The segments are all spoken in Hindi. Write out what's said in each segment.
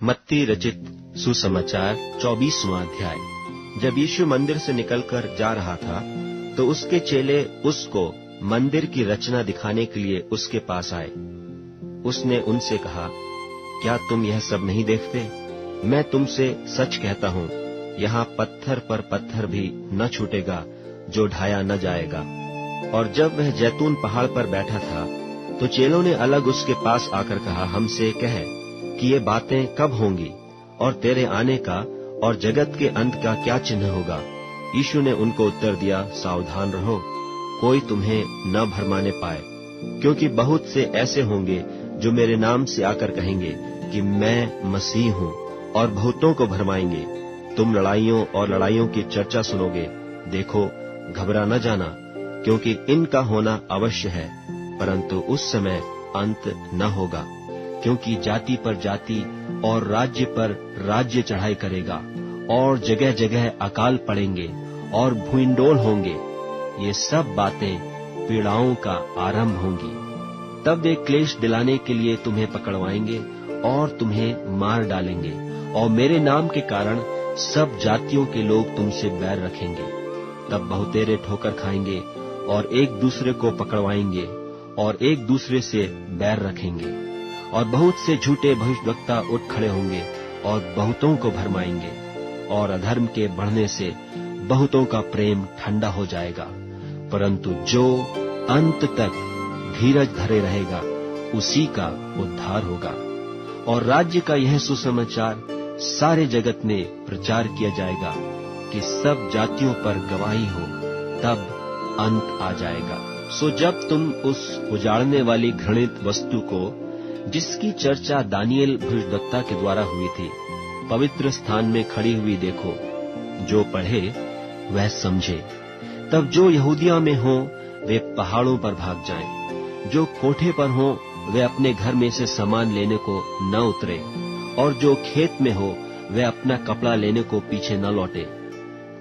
मत्ती रचित सुसमाचार 24वां अध्याय। जब यीशु मंदिर से निकलकर जा रहा था तो उसके चेले उसको मंदिर की रचना दिखाने के लिए उसके पास आए। उसने उनसे कहा, क्या तुम यह सब नहीं देखते? मैं तुमसे सच कहता हूँ, यहाँ पत्थर पर पत्थर भी न छूटेगा जो ढाया न जाएगा। और जब वह जैतून पहाड़ पर बैठा था तो चेलों ने अलग उसके पास आकर कहा, हमसे कह कि ये बातें कब होंगी और तेरे आने का और जगत के अंत का क्या चिन्ह होगा? यीशु ने उनको उत्तर दिया, सावधान रहो, कोई तुम्हें न भरमाने पाए, क्योंकि बहुत से ऐसे होंगे जो मेरे नाम से आकर कहेंगे कि मैं मसीह हूँ और बहुतों को भरमाएंगे। तुम लड़ाइयों और लड़ाइयों की चर्चा सुनोगे। देखो, घबरा न जाना, क्योंकि इनका होना अवश्य है, परंतु उस समय अंत न होगा। क्योंकि जाति पर जाति और राज्य पर राज्य चढ़ाई करेगा और जगह जगह अकाल पड़ेंगे और भूइंडोल होंगे। ये सब बातें पीड़ाओं का आरंभ होंगी। तब वे क्लेश दिलाने के लिए तुम्हें पकड़वाएंगे और तुम्हें मार डालेंगे, और मेरे नाम के कारण सब जातियों के लोग तुमसे बैर रखेंगे। तब बहुतेरे ठोकर खाएंगे और एक दूसरे को पकड़वाएंगे और एक दूसरे से बैर रखेंगे। और बहुत से झूठे भविष्यवक्ता उठ खड़े होंगे और बहुतों को भरमाएंगे, और अधर्म के बढ़ने से बहुतों का प्रेम ठंडा हो जाएगा। परंतु जो अंत तक धीरज धरे रहेगा उसी का उद्धार होगा। और राज्य का यह सुसमाचार सारे जगत में प्रचार किया जाएगा कि सब जातियों पर गवाही हो, तब अंत आ जाएगा। सो जब तुम उस उजाड़ने वाली घृणित वस्तु को, जिसकी चर्चा दानियेल भविष्यद्वक्ता के द्वारा हुई थी, पवित्र स्थान में खड़ी हुई देखो, जो पढ़े वह समझे। तब जो यहूदिया में हो वे पहाड़ों पर भाग जाएं, जो कोठे पर हो वे अपने घर में से सामान लेने को न उतरे, और जो खेत में हो वे अपना कपड़ा लेने को पीछे न लौटे।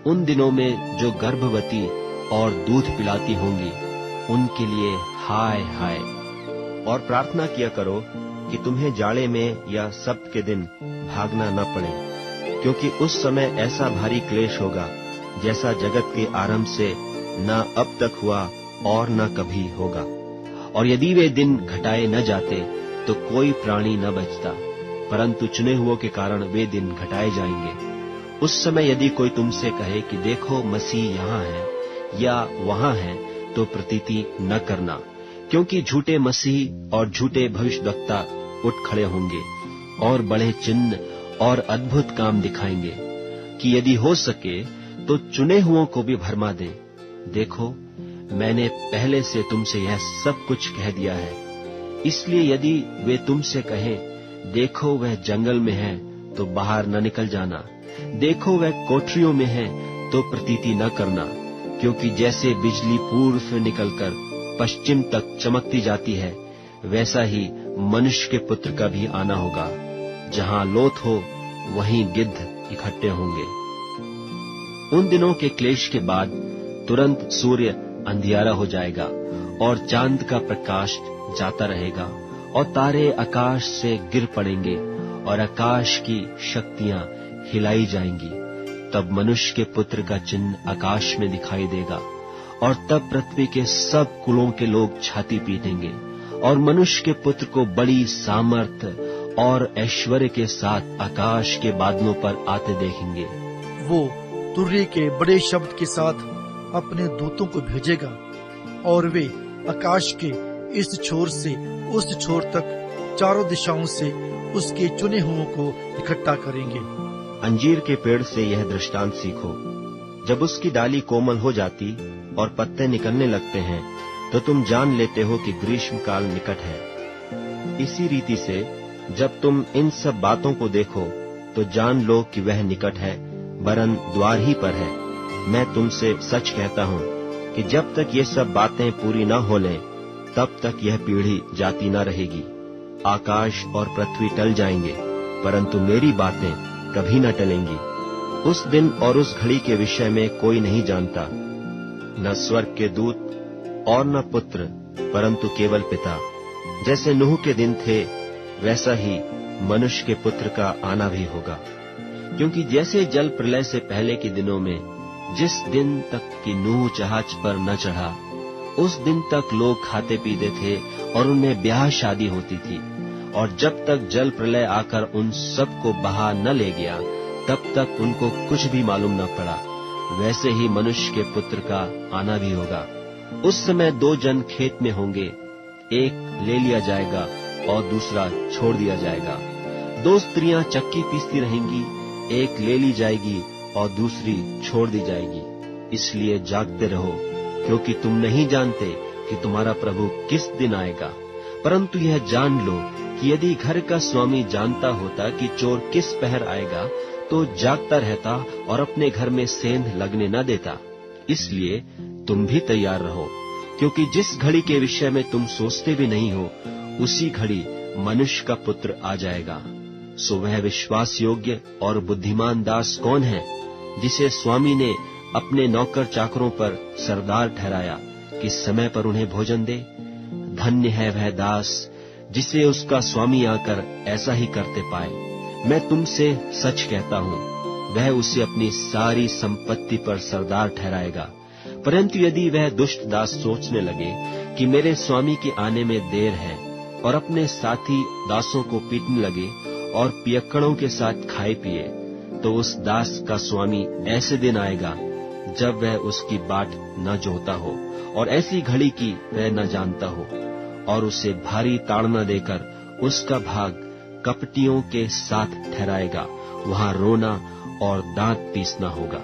उन दिनों में जो गर्भवती और दूध पिलाती होंगी, उनके लिए हाय हाय। और प्रार्थना किया करो कि तुम्हें जाड़े में या सब्त के दिन भागना न पड़े, क्योंकि उस समय ऐसा भारी क्लेश होगा जैसा जगत के आरंभ से न अब तक हुआ और न कभी होगा। और यदि वे दिन घटाए न जाते तो कोई प्राणी न बचता, परंतु चुने हुओं के कारण वे दिन घटाए जाएंगे। उस समय यदि कोई तुमसे कहे कि देखो मसीह यहाँ है या वहाँ है, तो प्रतीति न करना, क्योंकि झूठे मसीह और झूठे भविष्यद्वक्ता उठ खड़े होंगे और बड़े चिन्ह और अद्भुत काम दिखाएंगे, कि यदि हो सके तो चुने हुओं को भी भरमा दें। देखो, मैंने पहले से तुमसे यह सब कुछ कह दिया है। इसलिए यदि वे तुमसे कहें, देखो वह जंगल में है, तो बाहर न निकल जाना, देखो वह कोठरियों में है, तो प्रतीति न करना, क्योंकि जैसे बिजली पूर्व से निकलकर पश्चिम तक चमकती जाती है, वैसा ही मनुष्य के पुत्र का भी आना होगा। जहाँ लोथ हो वहीं गिद्ध इकट्ठे होंगे। उन दिनों के क्लेश के बाद तुरंत सूर्य अंधियारा हो जाएगा और चांद का प्रकाश जाता रहेगा, और तारे आकाश से गिर पड़ेंगे और आकाश की शक्तियां हिलाई जाएंगी। तब मनुष्य के पुत्र का चिन्ह आकाश में दिखाई देगा, और तब पृथ्वी के सब कुलों के लोग छाती पीटेंगे और मनुष्य के पुत्र को बड़ी सामर्थ और ऐश्वर्य के साथ आकाश के बादलों पर आते देखेंगे। वो तुर्री के बड़े शब्द के साथ अपने दूतों को भेजेगा, और वे आकाश के इस छोर से उस छोर तक चारों दिशाओं से उसके चुने हुओं को इकट्ठा करेंगे। अंजीर के पेड़ से यह दृष्टांत सीखो, जब उसकी डाली कोमल हो जाती और पत्ते निकलने लगते हैं, तो तुम जान लेते हो कि ग्रीष्म काल निकट है। इसी रीति से जब तुम इन सब बातों को देखो तो जान लो कि वह निकट है, वरन द्वार ही पर है। मैं तुमसे सच कहता हूँ कि जब तक ये सब बातें पूरी न हो लें, तब तक यह पीढ़ी जाती न रहेगी। आकाश और पृथ्वी टल जाएंगे, परंतु मेरी बातें कभी न टलेंगी। उस दिन और उस घड़ी के विषय में कोई नहीं जानता, न स्वर्ग के दूत और न पुत्र, परंतु केवल पिता। जैसे नूह के दिन थे, वैसा ही मनुष्य के पुत्र का आना भी होगा। क्योंकि जैसे जल प्रलय से पहले के दिनों में जिस दिन तक कि नूह जहाज पर न चढ़ा, उस दिन तक लोग खाते पीते थे और उनमें ब्याह शादी होती थी, और जब तक जल प्रलय आकर उन सब को बहा न ले गया, तब तक उनको कुछ भी मालूम न पड़ा, वैसे ही मनुष्य के पुत्र का आना भी होगा। उस समय 2 जन खेत में होंगे, एक ले लिया जाएगा और दूसरा छोड़ दिया जाएगा। 2 स्त्रियां चक्की पीसती रहेंगी, एक ले ली जाएगी और दूसरी छोड़ दी जाएगी। इसलिए जागते रहो, क्योंकि तुम नहीं जानते कि तुम्हारा प्रभु किस दिन आएगा। परंतु यह जान लो कि यदि घर का स्वामी जानता होता कि चोर किस पहर आएगा, तो जागता रहता और अपने घर में सेंध लगने न देता। इसलिए तुम भी तैयार रहो, क्योंकि जिस घड़ी के विषय में तुम सोचते भी नहीं हो, उसी घड़ी मनुष्य का पुत्र आ जाएगा। सो वह विश्वास योग्य और बुद्धिमान दास कौन है, जिसे स्वामी ने अपने नौकर चाकरों पर सरदार ठहराया कि समय पर उन्हें भोजन दे? धन्य है वह दास जिसे उसका स्वामी आकर ऐसा ही करते पाए। मैं तुमसे सच कहता हूँ, वह उसे अपनी सारी संपत्ति पर सरदार ठहराएगा। परंतु यदि वह दुष्ट दास सोचने लगे कि मेरे स्वामी के आने में देर है, और अपने साथी दासों को पीटने लगे और पियक्कड़ों के साथ खाए पिए, तो उस दास का स्वामी ऐसे दिन आएगा जब वह उसकी बाट न जोहता हो और ऐसी घड़ी की वह न जानता हो, और उसे भारी ताड़ना देकर उसका भाग कपटियों के साथ ठहराएगा। वहां रोना और दांत पीसना होगा।